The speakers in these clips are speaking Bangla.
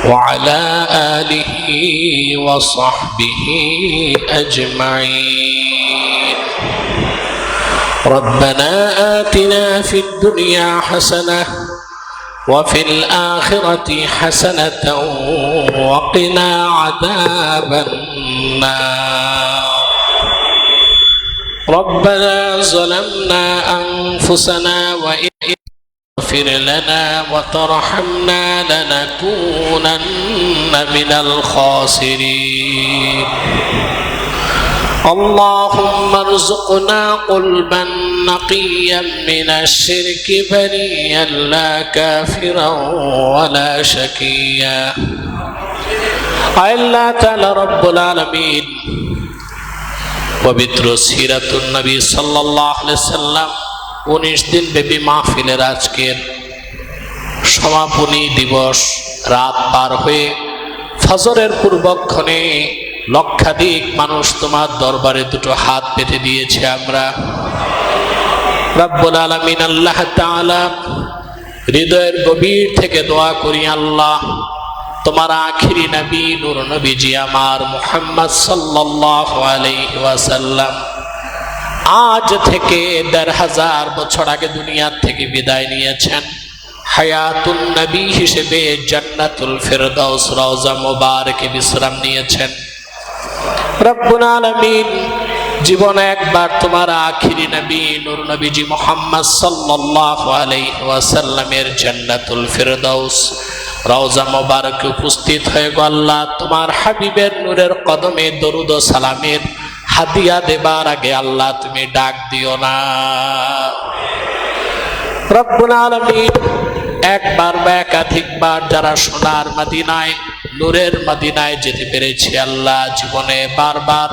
وعلى آله وصحبه أجمعين. ربنا آتنا في الدنيا حسنة وفي الآخرة حسنة وقنا عذاب النار. ربنا ظلمنا أنفسنا وإن اغفر لنا وترحمنا لنكونن من الخاسرين. اللهم ارزقنا قلبا نقيا من الشرك بريا لا كافرا ولا شقيا. আল্লাহ তাআলা রব্বুল আলামিন পবিত্র সিরাতুন নবী সাল্লাল্লাহু আলাইহি সাল্লাম 19 দিন ব্যাপী মাহফিলের আজকের সমাপনী দিবস রাত পার হয়ে ফজরের পূর্বক্ষণে লক্ষাধিক মানুষ তোমার দরবারে দুটো হাত পেতে দিয়েছে। আমরা রব্বুল আলামিন আল্লাহ তাআলা হৃদয়ের গভীর থেকে দোয়া করি, আল্লাহ তোমার আখিরি নবী নূর নবীজি আমার মুহাম্মদ সাল্লাল্লাহু আলাইহি ওয়াসাল্লাম আজ থেকে ১৫০০ বছর আগে দুনিয়ার থেকে বিদায় নিয়েছেন। হায়াতুন নবী হিসেবে জান্নাতুল ফেরদাউস রওজা মুবারকে বিশ্রাম নিয়েছেন। রব্বুল আলামিন জীবনে একবার তোমার আখিরি নবী নূর নবীজি মুহাম্মদ সাল্লাল্লাহু আলাইহি ওয়াসাল্লামের জান্নাতুল ফেরদাউস রওজা মুবারকে উপস্থিত হয়ে গো আল্লাহ তোমার হাবিবের নূরের কদমে দরুদ ও সালামের হাদিয়া দেবার আগে আল্লাহ তুমি ডাক দিও না। রব্বুল আলামিন একবার বা একাধিকবার যারা সোনার মদিনায় নূরের মদিনায় যেতে পেরেছি আল্লাহ জীবনে বারবার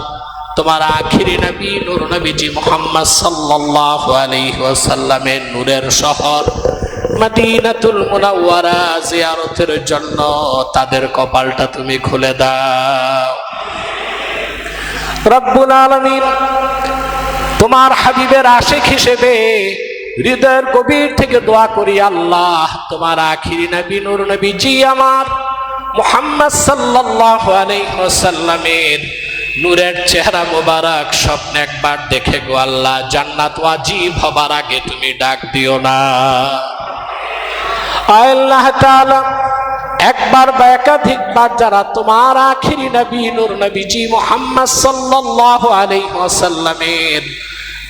তোমার আখিরি নবী নূর নবীজি মুহাম্মদ সাল্লাল্লাহু আলাইহি ওয়াসাল্লামের নূরের শহর মদিনাতুল মুনাওয়ারা জিয়ারতের জন্য তাদের কপালটা তুমি খুলে দাও। রব্বুল আলামিন তোমার হাবিবের আশিক হিসেবে হৃদয়ের গভীর থেকে দোয়া করি, আল্লাহ তোমার আখিরি নবী নূর নবীজি আমার মুহাম্মদ সাল্লাল্লাহু আলাইহি ওয়াসাল্লামের নূরের চেহারা মোবারক স্বপ্নে একবার দেখে গো আল্লাহ জান্নাত ওয়াজিব হবার আগে তুমি ডাক দিও না। আল্লাহ তাআলা একবার বা একাধিকবার যারা তোমার আখিরি নবী নূর নবীজি মুহাম্মদ সাল্লাল্লাহু আলাইহি ওয়াসাল্লামের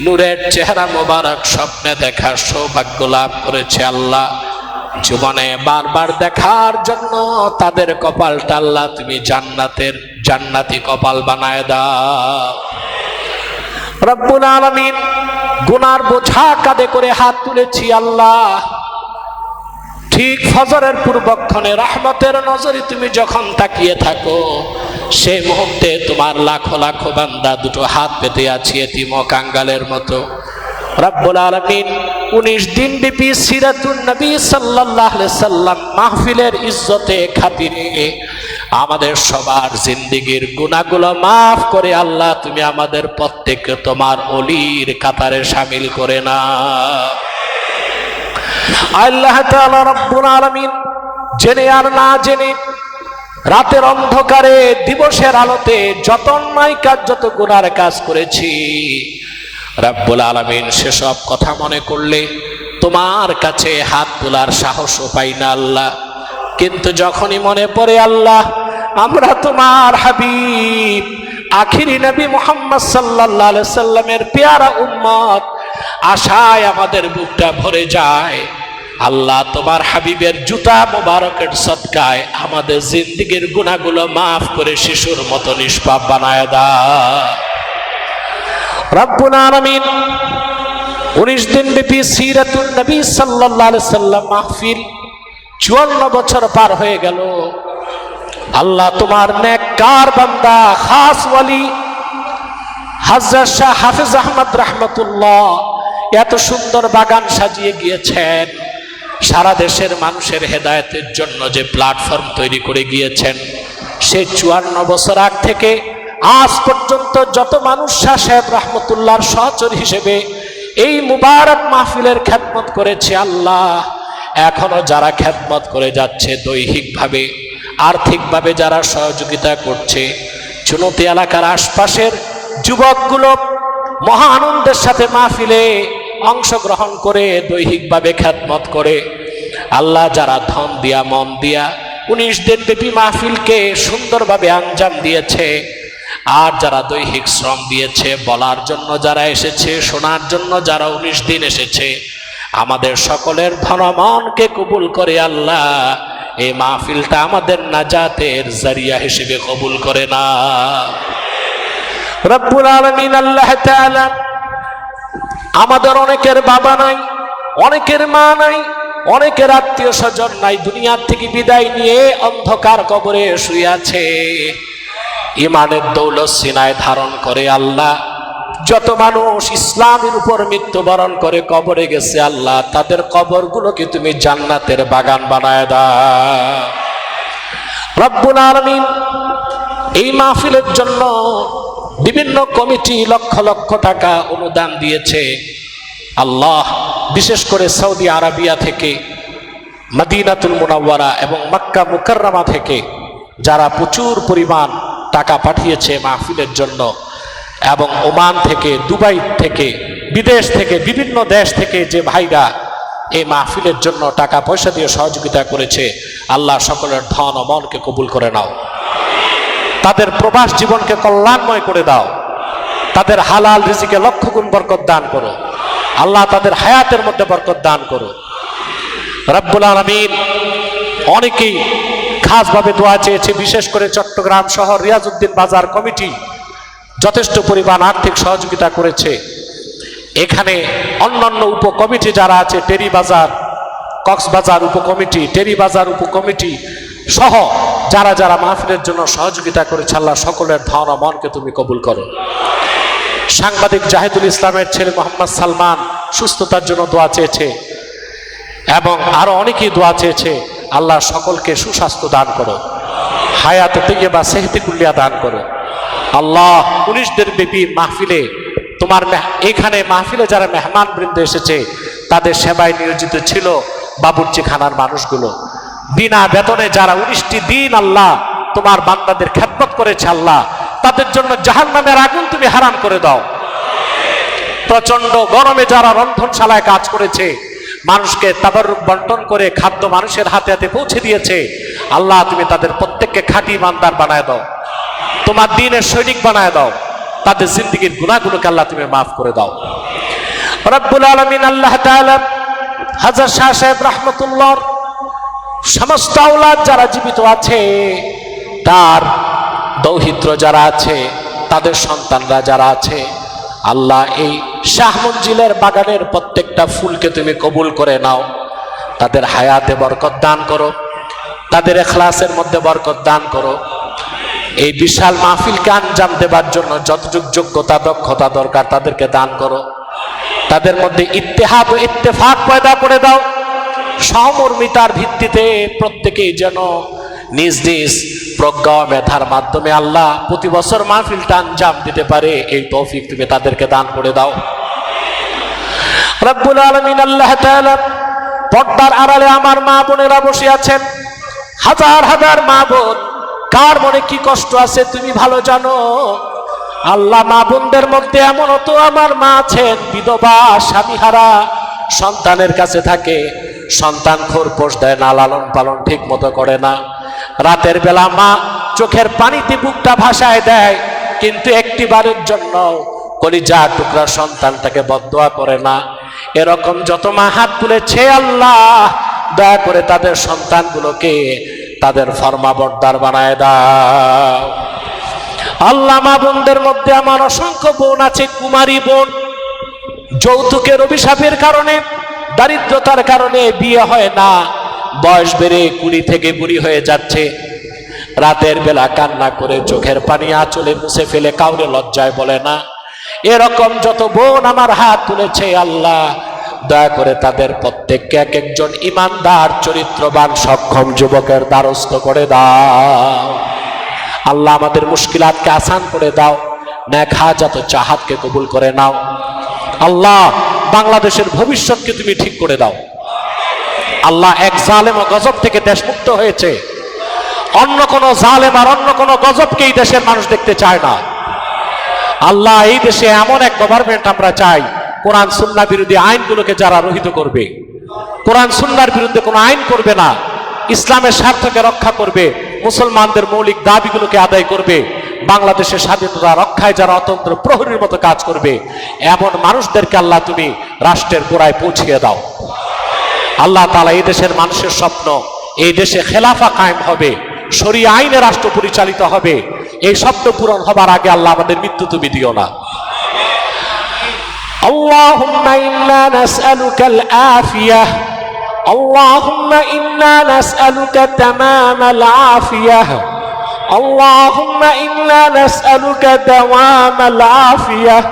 নূরের চেহারা মোবারক স্বপ্নে দেখার সৌভাগ্য লাভ করেছে আল্লাহ জীবনে বারবার দেখার জন্য তাদের কপালটা আল্লাহ তুমি জান্নাতি কপাল বানায় দাও। রব্বুল আলামিন গুনার বোঝা কাঁধে করে হাত তুলেছি আল্লাহ, ঠিক ফজরের পূর্বক্ষণে রহমতের নজরে তুমি যখন তাকিয়ে থাকো সেই মুহূর্তে তোমার লাখো লাখো বান্দা দুটো হাত পেতে আছে এতিম ও কাঙ্গালের মতো। রব্বুল আলামিন 19 দিন ব্যাপী সিরাতুন নবী সাল্লাল্লাহু আলাইহি সাল্লাম মাহফিলের ইজ্জতে খাতিরে আমাদের সবার জিন্দেগীর গুনাহগুলো মাফ করে আল্লাহ তুমি আমাদের প্রত্যেককে তোমার ওলির কাতারে শামিল করে নাও। আল্লাহ তাআলা রব্বুল আলামিন জেনে আর না জেনে রাতের অন্ধকারে দিবসের আলোতে যত অন্যায় কাজ যত গুনার কাজ করেছি রব্বুল আলামিন সেসব কথা মনে করলে তোমার কাছে হাত তোলার সাহসও পাই না আল্লাহ। কিন্তু যখনই মনে পড়ে আল্লাহ আমরা তোমার হাবিব আখিরি নবী মুহাম্মদ সাল্লাল্লাহু আলাইহি সাল্লামের পেয়ারা উম্মত আশায় আমাদের বুকটা ভরে যায়। আল্লাহ তোমার হাবিবের জুতা মোবারকের সদকায় আমাদের জিন্দেগীর গুনাহগুলো মাফ করে শিশুর মতো নিষ্পাপ বানায় দাও। রব্বুল আলামিন 19 দিন ব্যাপী সিরাতুন নবী সাল্লাল্লাহু আলাইহি সাল্লাম মাহফিল 54 বছর পার হয়ে গেল। আল্লাহ তোমার নেককার বান্দা খাস ওয়ালি হযরত শাহ হাফেজ আহমদ রাহমাতুল্লাহ এত সুন্দর বাগান সাজিয়ে গিয়েছেন, সারা দেশের মানুষের হেদায়েতের জন্য যে প্ল্যাটফর্ম তৈরি করে গিয়েছেন, সে 54 বছর আগ থেকে আজ পর্যন্ত যত মানুষ শাহ সাহেব রহমতুল্লাহর সহচর হিসেবে এই মুবারক মাহফিলের খেদমত করেছে আল্লাহ এখনো যারা খেদমত করে যাচ্ছে দৈহিকভাবে, আর্থিকভাবে যারা সহযোগিতা করছে, চুনতি এলাকার আশপাশের যুবকগুলো মহা আনন্দের সাথে মাহফিলে অংশগ্রহণ করে দৈহিকভাবে খেদমত করে, আল্লাহ যারা ধন দিয়া মন দিয়া 19 দিন ব্যাপী মাহফিলকে সুন্দরভাবে আঞ্জাম দিয়েছে, আর যারা দৈহিক শ্রম দিয়েছে, বলার জন্য যারা এসেছে, শোনার জন্য যারা 19 দিন এসেছে, আমাদের সকলের ধন মনকে কবুল করে আল্লাহ এই মাহফিলটা আমাদের নাজাতের জারিয়া হিসেবে কবুল করে না। রব্বুল আলামিন আল্লাহ তাআলা আমাদের অনেকের বাবা নাই, অনেকের মা নাই, অনেকের আত্মীয় স্বজন নাই, দুনিয়ার থেকে বিদায় নিয়ে অন্ধকার কবরে শুয়ে আছে। ইমানের দৌলত সিনায় ধারণ করে আল্লাহ যত মানুষ ইসলামের উপর মৃত্যুবরণ করে কবরে গেছে, আল্লাহ তাদের কবরগুলোকে তুমি জান্নাতের বাগান বানায় দাও। রব্বুল আলামিন এই মাহফিলের জন্য বিভিন্ন কমিটি লক্ষ লক্ষ টাকা অনুদান দিয়েছে। আল্লাহ বিশেষ করে সৌদি আরবিয়া থেকে, মদিনাতুল মুনাওয়ারা এবং মক্কা মুকাররমা থেকে যারা প্রচুর পরিমাণ টাকা পাঠিয়েছে মাহফিলের জন্য, এবং ওমান থেকে, দুবাই থেকে, বিদেশ থেকে, বিভিন্ন দেশ থেকে যে ভাইরা এই মাহফিলের জন্য টাকা পয়সা দিয়ে সহযোগিতা করেছে, আল্লাহ সকলের ধন ও মনকে কবুল করে নাও, তাদের প্রবাস জীবনকে কল্যাণময় করে দাও, তাদের হালাল রিজিকে লক্ষ গুণ বরকত দান করো আল্লাহ, তাদের হায়াতের মধ্যে বরকত দান করো। রব্বুল আলামিন অনেকেই খাসভাবে দোয়া চেয়েছে, বিশেষ করে চট্টগ্রাম শহর রিয়াজউদ্দিন বাজার কমিটি যথেষ্ট পরিমাণ আর্থিক সহযোগিতা করেছে। এখানে অন্যান্য উপকমিটি যারা আছে, টেরি বাজার, কক্সবাজার উপকমিটি, টেরি বাজার উপকমিটি সহ যারা যারা মাহফিলের জন্য সহযোগিতা করেছে, আল্লাহ সকলের ধন ও মনকে তুমি কবুল করো। সাংবাদিক জাহিদুল ইসলামের ছেলে মোহাম্মদ সালমান সুস্থতার জন্য দোয়া চেয়েছে, এবং আরো অনেকেই দোয়া চেয়েছে, আল্লাহ সকলকে সুস্বাস্থ্য দান করো, হায়াত তাইয়্যিবা সেহতি কুল্লিয়া দান করো। আল্লাহ 19 দিন ব্যাপী মাহফিলে তোমার এখানে মাহফিলে যারা মেহমান বৃন্দ এসেছে, তাদের সেবায় নিয়োজিত ছিল বাবুর্চি খানার মানুষগুলো, বিনা বেতনে যারা 19টি দিন আল্লাহ তোমার বান্দাদের খেদমত করেছে, আল্লাহ তাদের জন্য জাহান্নামের আগুন তুমি হারাম করে দাও। প্রচন্ড গরমে যারা রন্ধনশালায় কাজ করেছে, মানুষকে তাবাররুক বন্টন করে খাদ্য মানুষের হাতে হাতে পৌঁছে দিয়েছে, আল্লাহ তুমি তাদের প্রত্যেককে খাঁটি ইমানদার বানায় দাও, তোমার দ্বীনের সৈনিক বানায় দাও, তাদের জিন্দেগীর গুনাহগুলোকে আল্লাহ তুমি মাফ করে দাও। রব্বুল আলামিন আল্লাহ তাআলা হাজার শাহ সাহেব রাহমাতুল্লাহর সমস্ত আওলাদ যারা জীবিত আছে, তার দৌহিত্র যারা আছে, তাদের সন্তানরা যারা আছে, আল্লাহ এই শাহ মঞ্জিলের বাগানের প্রত্যেকটা ফুলকে তুমি কবুল করে নাও, তাদের হায়াতে বরকত দান করো, তাদের ইখলাসের মধ্যে বরকত দান করো। এই বিশাল মাহফিলকে আঞ্জাম দেবার জন্য যতটুকু যোগ্যতা দক্ষতা দরকার তাদেরকে দান করো, তাদের মধ্যে ইত্তেহাদ ও ইত্তেফাক পয়দা করে দাও, সহমর্মিতার ভিত্তিতে প্রত্যেকেই যেন নিজ নিজ প্রজ্ঞা মেধার মাধ্যমে আল্লাহ প্রতি বছর মাহফিলটা আঞ্জাম দিতে পারে, এই তৌফিক তুমি তাদেরকে দান করে দাও। রব্বুল আলামিন আল্লাহ তাআলা পর্দার আড়ালে আমার মা বোনেরা বসে আছেন, হাজার হাজার মা বোন, কার মনে কি কষ্ট আছে তুমি ভালো জানো। আল্লাহ মা বোনদের মধ্যে এমন তো আমার মা আছেন বিধবা, স্বামীহারা, সন্তানের কাছে থাকে, সন্তান খোরপোশ দেয় না, লালন পালন ঠিক মতো করে না, রাতের বেলা মা চোখের পানিতে বুকটা ভাসায় দেয়, কিন্তু একটি বারের জন্য কলিজা টুকরা সন্তানটাকে বদদোয়া করে না। এরকম যত মা হাত তুলেছে, আল্লাহ দয়া করে তাদের সন্তানগুলোকে তাদের ফরমাবরদার বানায় দাও। আল্লাহ মা বোনদের মধ্যে আমার অসংখ্য বোন আছে, কুমারী বোন, যৌতুকের অভিশাপের কারণে, দারিদ্রতার কারণে বিয়ে হয় না, বয়স বেড়ে 20 থেকে বুড়ি হয়ে যাচ্ছে, রাতের বেলা কান্না করে চোখের পানি আঁচলে মুছে ফেলে কাউরে লজ্জায় বলে না। এরকম যত বোন আমার হাত তুলেছে, আল্লাহ দয়া করে তাদের প্রত্যেককে এক একজন ইমানদার চরিত্রবান সক্ষম যুবকের দ্বারস্থ করে দাও। আল্লাহ আমাদের মুশকিলাতকে আসান করে দাও, নেক হাজাত ও চাহাতকে কবুল করে নাও। আল্লাহ বাংলাদেশের ভবিষ্যৎকে তুমি ঠিক করে দাও, আল্লাহ এক জালেম ও গজব থেকে দেশ মুক্ত হয়েছে, অন্য কোন জালেম আর অন্য কোন গজবকে এই দেশের মানুষ দেখতে চায় না। আল্লাহ এই দেশে এমন এক গভর্নমেন্ট আমরা চাই, কোরআন সুন্নাহ বিরোধী আইনগুলোকে যারা রহিত করবে, কোরআন সুন্নাহর বিরুদ্ধে কোনো আইন করবে না, ইসলামের স্বার্থকে রক্ষা করবে, মুসলমানদের মৌলিক দাবিগুলোকে আদায় করবে, বাংলাদেশের স্বাধীনতা রক্ষায় যারা অতন্ত্র প্রহরীর মতো কাজ করবে, এমন মানুষদেরকে আল্লাহ তুমি রাষ্ট্রের গোড়ায় পৌঁছিয়ে দাও। আল্লাহ তাআলা এই দেশের মানুষের স্বপ্ন, এই দেশে খেলাফা কায়েম হবে, শরিয়া আইনে রাষ্ট্র পরিচালিত হবে, এই স্বপ্ন পূরণ হবার আগে আল্লাহ আমাদের মৃত্যু তুমি দিও না। আল্লাহুম্মা ইন্না নাসআলুকাল আফিয়াহ, আল্লাহুম্মা ইন্না নাসআলুকা তামামাল আফিয়াহ, আল্লাহুম্মা ইন্না নাসআলুকা দাওয়ামাল আফিয়াহ,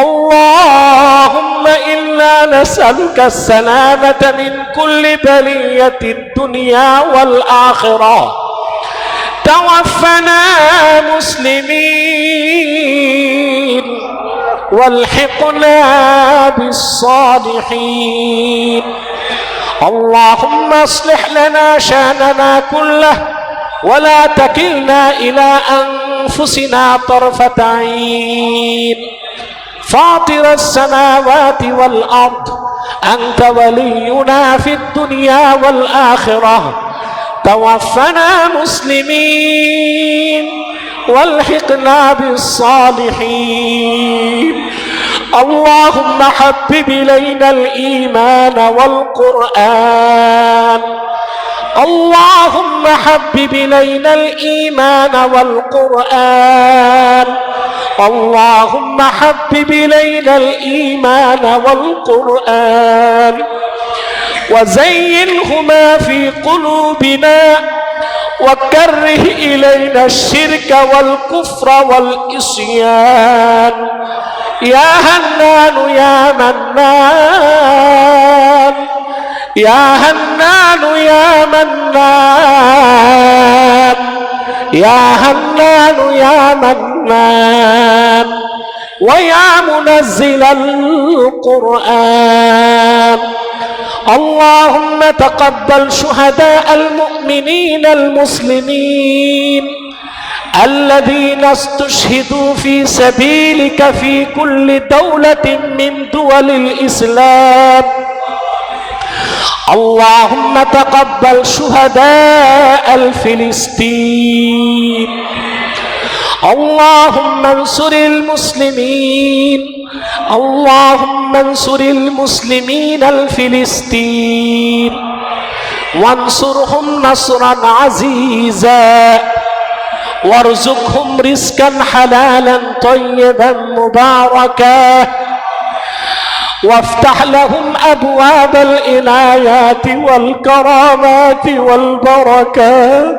আল্লাহুম্মা ইন্না নাসআলুকা আসসালামাতা মিন কুল্লি বালিয়াতিদ দুনিয়া ওয়াল আখিরাহ। توفنا مسلمين والحقنا بالصالحين. اللهم اصلح لنا شأننا كله ولا تكلنا إلى أنفسنا طرفة عين. فاطر السماوات والأرض أنت ولينا في الدنيا والآخرة. توفنا مسلمين والحقنا بالصالحين. اللهم حبب إلينا الإيمان والقرآن. اللهم حبب إلينا الإيمان والقرآن. اللهم حبب إلينا الإيمان والقرآن وزينهما في قلوبنا وكره إلينا الشرك والكفر والعصيان. يا هنان يا منان، يا هنان يا منان، يا هنان يا منان، ويا منزل القرآن. اللهم تقبل شهداء المؤمنين المسلمين الذين استشهدوا في سبيلك في كل دولة من دول الإسلام. اللهم تقبل شهداء الفلسطين. اللهم انصر المسلمين، اللهم انصر المسلمين الفلسطين وانصرهم نصرا عزيزا وارزقهم رزقا حلالا طيبا مباركا وافتح لهم أبواب العنايات والكرامات والبركات.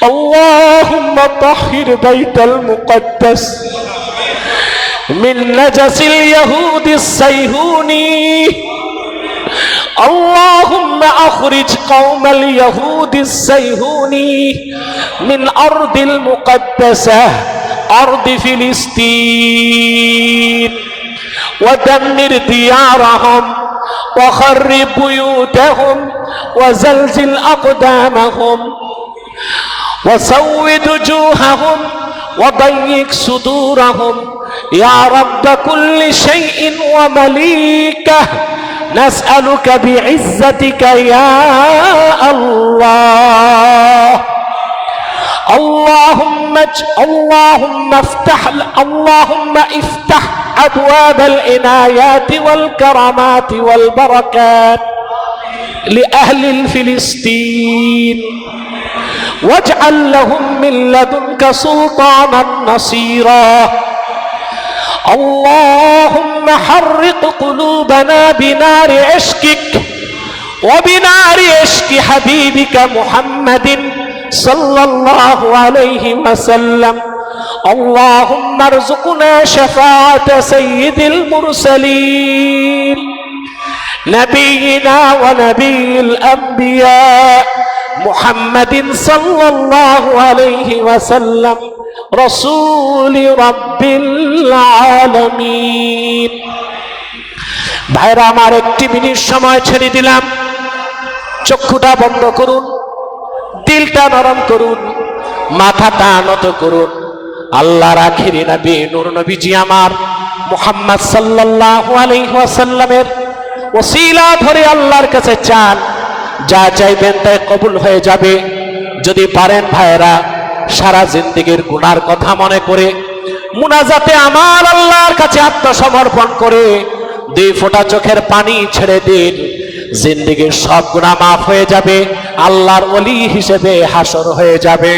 اللهم طهر بيت المقدس من نجس اليهود الصهيوني. اللهم أخرج قوم اليهود الصهيوني من أرض المقدسة أرض فلسطين ودمر ديارهم وخرب بيوتهم وزلزل أقدامهم وسود وجوههم وضيق صدورهم. يا رب كل شيء ومليكه نسألك بعزتك يا الله. اللهم افتح أبواب العنايات والكرامات والبركات لأهل الفلسطين واجعل لهم من لدنك سلطانا نصيرا. اللهم حرق قلوبنا بنار عشقك وبنار عشق حبيبك محمد صلى الله عليه وسلم. اللهم ارزقنا شفاعة سيد المرسلين نبينا ونبي الأنبياء محمد صلى الله عليه وسلم رسول رب العالمين. ভাইরা আমার, 1 মিনিট সময় ছেড়ে দিলাম। চক্ষুটা বন্ধ করুন, দিলটা নরম করুন, মাথাটা নত করুন। আল্লাহর আখিরি নবী নূর নবীজি আমার মুহাম্মদ সাল্লাল্লাহু আলাইহি ওয়াসাল্লামের ওসিলা ধরে আল্লাহর কাছে চান, যা চাইবেন তাই কবুল হয়ে যাবে। যদি পারেন ভাইরা, সারা জিন্দেগীর গুনার কথা মনে করে মুনাজাতে আমার আল্লাহর কাছে আত্মসমর্পণ করে 2 ফোঁটা চোখের পানি ছেড়ে দিন। জিন্দেগীর সব গুনাহ মাফ হয়ে যাবে, আল্লাহর ওলি হিসেবে হাসর হয়ে যাবে।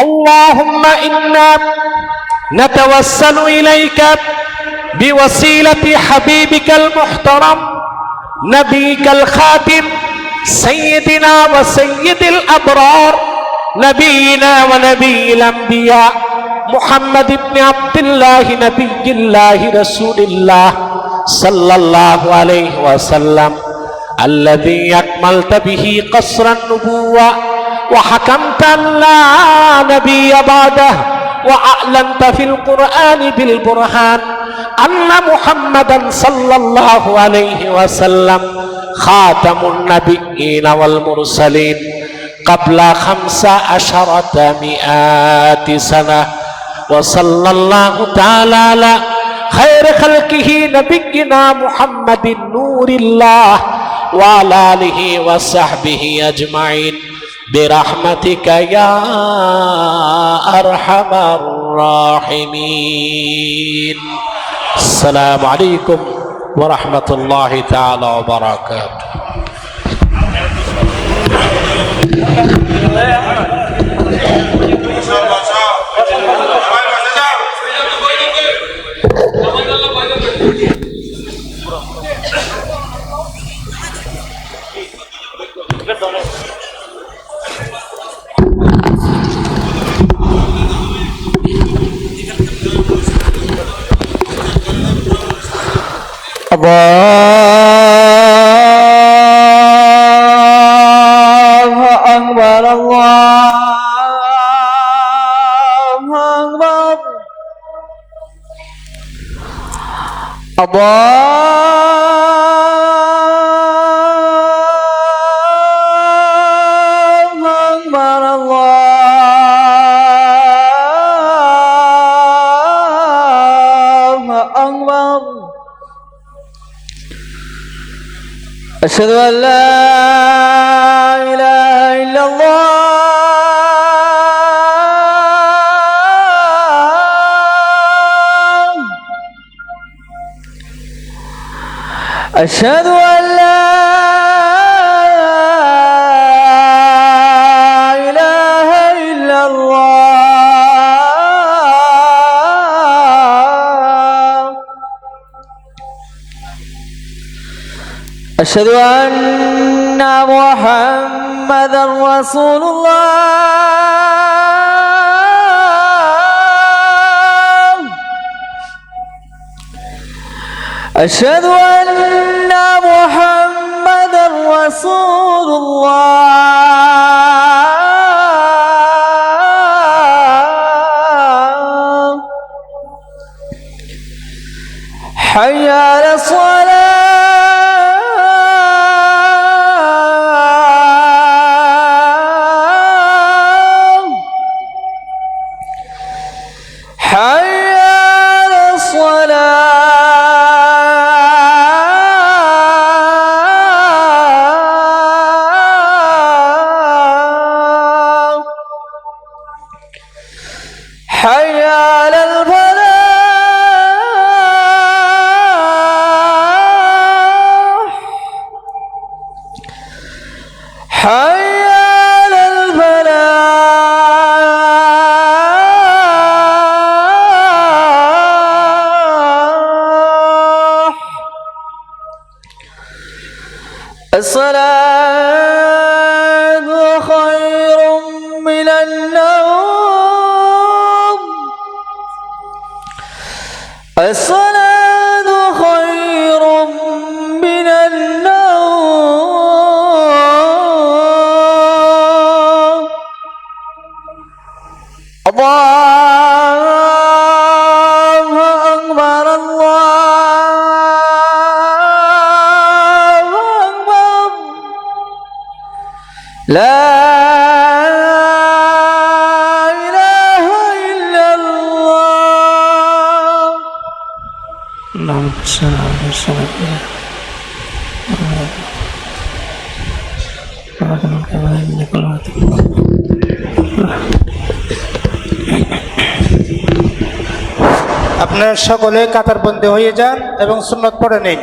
اللهم إنا نتوسل إليك بوسيلة حبيبك المحترم نبيك الخاتم سيدنا وسيد الأبرار نبينا ونبي الأنبياء محمد بن عبد الله نبي الله رسول الله صلى الله عليه وسلم الذي أكملت به قصر النبوة وحكمت أن لا نبي بعده وأعلنت في القرآن بالبرهان أن محمدا صلى الله عليه وسلم خاتم النبيين والمرسلين قبل 1500 سنة وصلى الله تعالى على خير خلقه نبينا محمد نور الله وعلى آله وصحبه أجمعين برحمتك يا أرحم الراحمين السلام عليكم ورحمة الله تعالى وبركاته الله أكبر الله أكبر أشهد أن لا إله إلا الله أشهد أن لا إله إلا الله أشهد أن محمدا رسول الله أشهد أن محمدا رسول الله حي على الصلاة حي على الصلاة حي على الفلاح حي على الفلاح الصلاة خير من النوم الصلاة خير من النوم الله أكبر الله أكبر لا إله إلا الله اللهم صل على سيدنا محمد আপনারা সকলে কাতারবন্দী হয়ে যান এবং সুন্নত পড়ে নিন।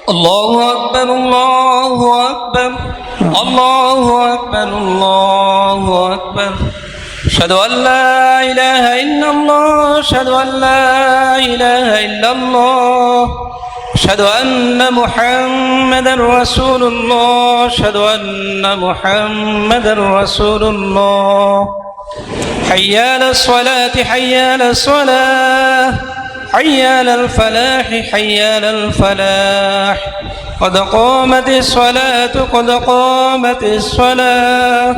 الله أكبر الله أكبر الله أكبر الله أكبر أشهد أن لا إله إلا الله أشهد أن لا إله إلا الله أشهد أن محمدا رسول الله أشهد أن محمدا رسول الله حي على الصلاة حي على الصلاة حي على الفلاح حي على الفلاح قد قامت الصلاة قد قامت الصلاة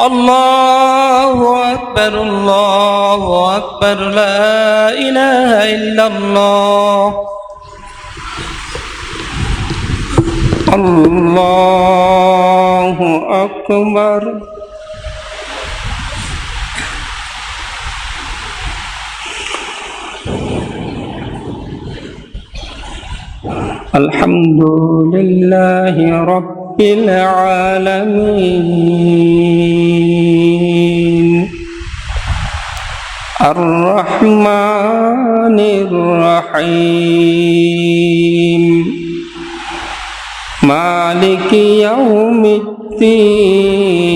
الله أكبر الله أكبر لا إله إلا الله الله أكبر الحمد لله رب العالمين الرحمن الرحيم مالك يوم الدين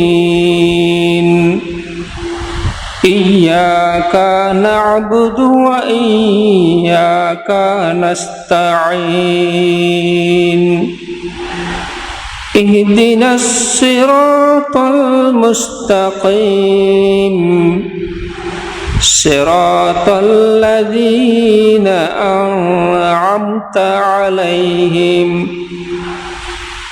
إياك نعبد وإياك نستعين اهدنا الصراط المستقيم صراط الذين أنعمت عليهم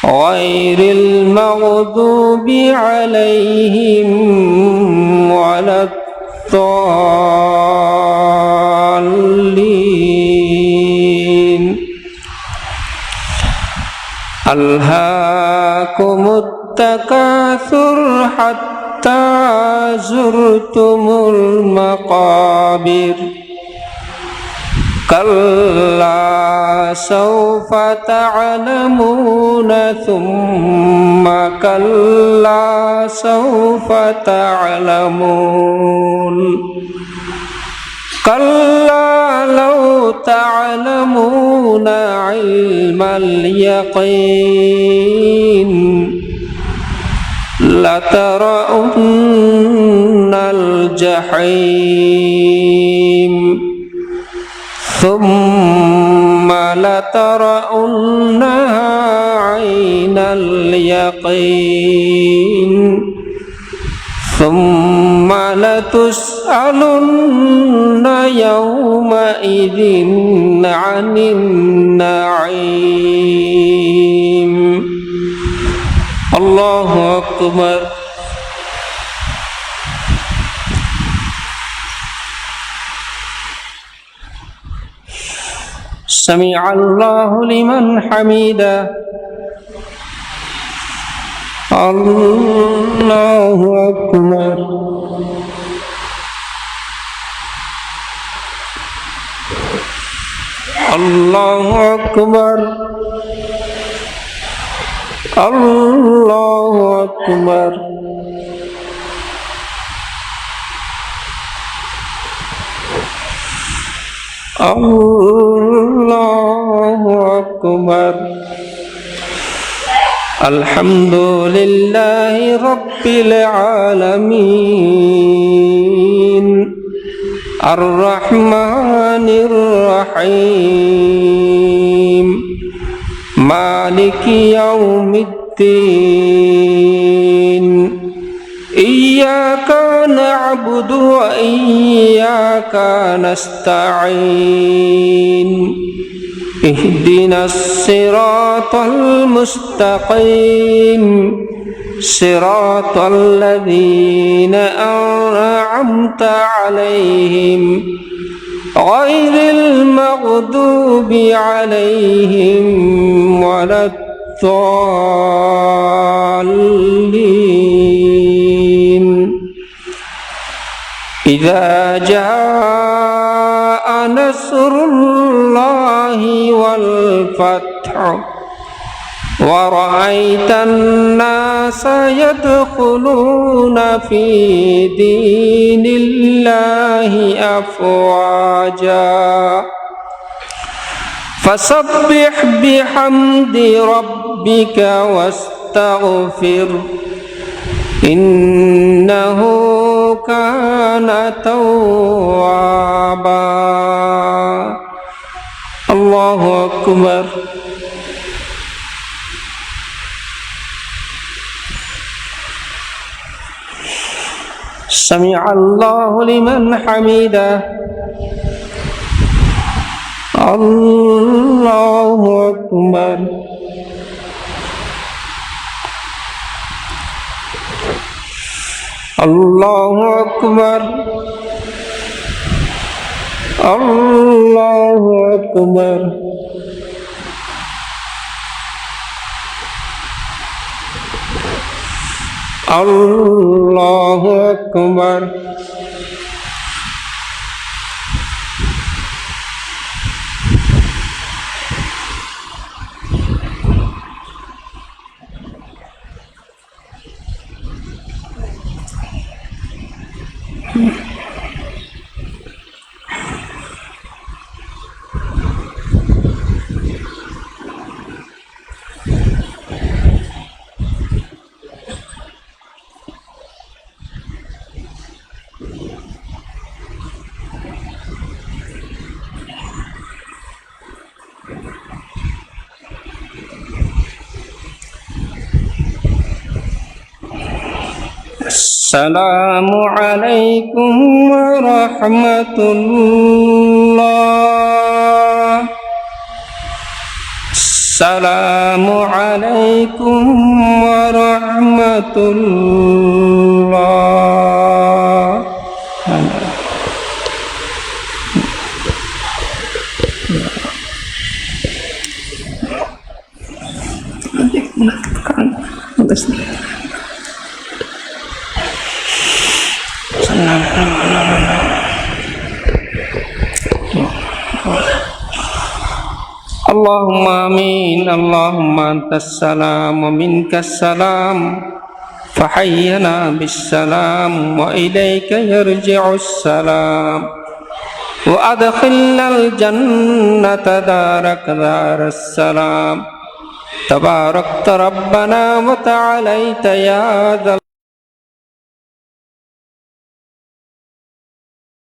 غير المغضوب عليهم ولا الضالين ألهاكم التكاثر حتى زرتم المقابر كلا سوف تعلمون ثم كلا سوف تعلمون كلا لو تعلمون علم اليقين لترون الجحيم ثم لترونها عين اليقين ثم لتسألن يومئذ عن النعيم الله أكبر سمع الله لمن حمده الله أكبر الله أكبر الله أكبر الله أكبر الحمد لله رب العالمين الرحمن الرحيم مالك يوم الدين إياك نعبد وإياك وإياك نستعين اهدنا الصراط المستقيم صراط الذين أنعمت عليهم غير المغضوب عليهم ولا الضالين إذا جاء نصر الله والفتح ورأيت الناس يدخلون في دين الله أفواجا فسبح بحمد ربك واستغفر إنه كان توابا الله أكبر سمع الله لمن حمده الله أكبر الله أكبر الله أكبر الله أكبر السلام عليكم ورحمة الله السلام عليكم ورحمة الله اللهم آمين اللهم أنت السلام ومنك السلام فحينا بالسلام وإليك يرجع السلام وأدخلنا الجنة دارك دار السلام تباركت ربنا وتعاليت يا ذا